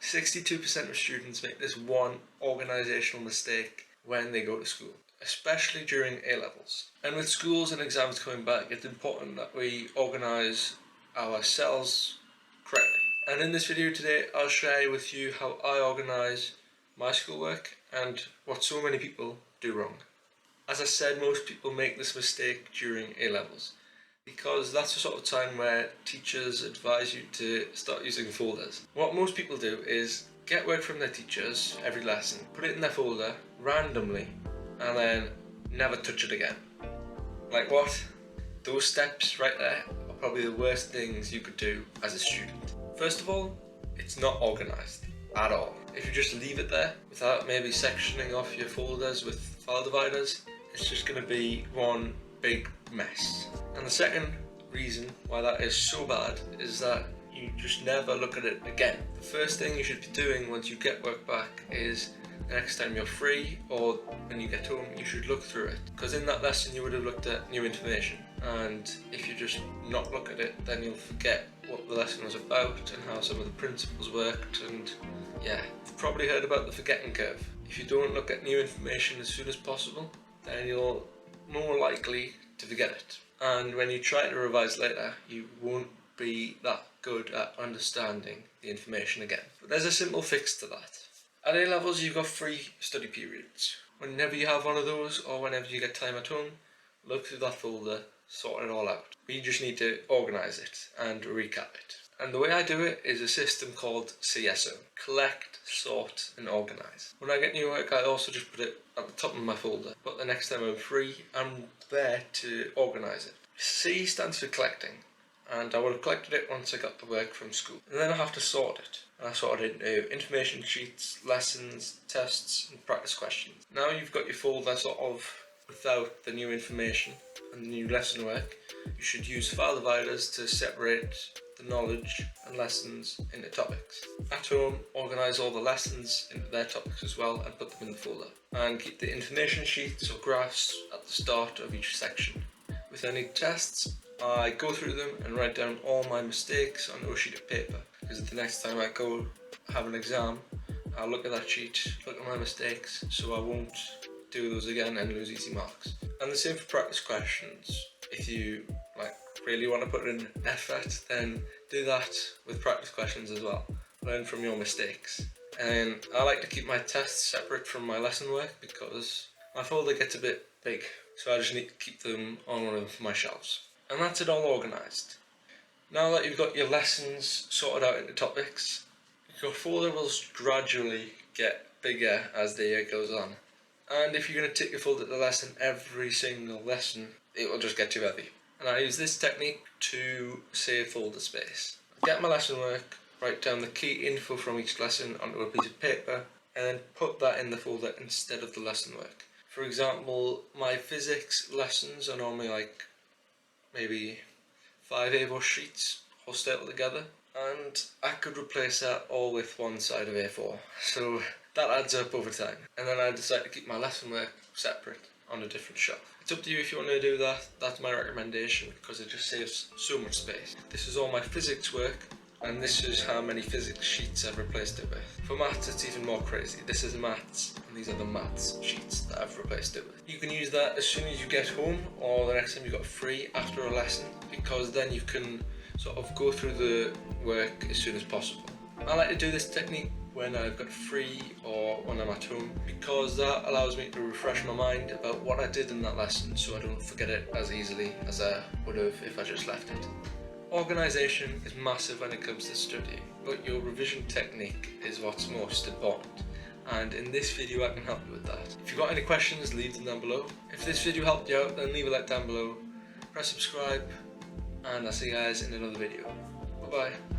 62% of students make this one organisational mistake when they go to school, especially during A-levels. And with schools and exams coming back, it's important that we organise ourselves correctly. And in this video today, I'll share with you how I organise my schoolwork and what so many people do wrong. As I said, most people make this mistake during A-levels because that's the sort of time where teachers advise you to start using folders. What most people do is get work from their teachers every lesson, put it in their folder randomly, and then never touch it again. Like what? Those steps right there are probably the worst things you could do as a student. First of all, it's not organised at all. If you just leave it there without maybe sectioning off your folders with file dividers, it's just going to be one big mess. And the second reason why that is so bad is that you just never look at it again. The first thing you should be doing once you get work back is the next time you're free or when you get home, you should look through it. Because in that lesson you would have looked at new information, and if you just not look at it, then you'll forget what the lesson was about and how some of the principles worked. And yeah, you've probably heard about the forgetting curve. If you don't look at new information as soon as possible, then you're more likely to forget it. And when you try to revise later, you won't be that good at understanding the information again. But there's a simple fix to that. At A-levels, you've got free study periods. Whenever you have one of those, or whenever you get time at home, look through that folder, sort it all out. But you just need to organise it and recap it. And the way I do it is a system called CSO. Collect, sort and organise. When I get new work, I also just put it at the top of my folder. But the next time I'm free, I'm there to organise it. C stands for collecting. And I would have collected it once I got the work from school. And then I have to sort it. And I sort it into information sheets, lessons, tests and practice questions. Now you've got your folder sort of without the new information and the new lesson work. You should use file dividers to separate the knowledge and lessons into topics. At home, organise all the lessons into their topics as well and put them in the folder. And keep the information sheets or graphs at the start of each section. With any tests, I go through them and write down all my mistakes on a sheet of paper, because the next time I go have an exam, I'll look at that sheet, look at my mistakes, so I won't do those again and lose easy marks. And the same for practice questions. If you really want to put in effort, then do that with practice questions as well. Learn from your mistakes. And I like to keep my tests separate from my lesson work because my folder gets a bit big, so I just need to keep them on one of my shelves. And that's it all organised. Now that you've got your lessons sorted out into topics, your folder will gradually get bigger as the year goes on. And if you're going to take your folder to the lesson every single lesson, it will just get too heavy. And I use this technique to save folder space. Get my lesson work, write down the key info from each lesson onto a piece of paper, and then put that in the folder instead of the lesson work. For example, my physics lessons are normally maybe 5 A4 sheets all stapled together, and I could replace that all with one side of A4, so that adds up over time. And then I decide to keep my lesson work separate on a different shelf. It's up to you if you want to do that. That's my recommendation because it just saves so much space. This is all my physics work, and this is how many physics sheets I've replaced it with. For maths, it's even more crazy. This is maths, and these are the maths sheets that I've replaced it with. You can use that as soon as you get home or the next time you got free after a lesson, because then you can sort of go through the work as soon as possible. I like to do this technique when I've got free or when I'm at home, because that allows me to refresh my mind about what I did in that lesson so I don't forget it as easily as I would have if I just left it. Organisation is massive when it comes to studying, but your revision technique is what's most important. And in this video I can help you with that. If you've got any questions, leave them down below. If this video helped you out, then leave a like down below, press subscribe, and I'll see you guys in another video. Bye bye.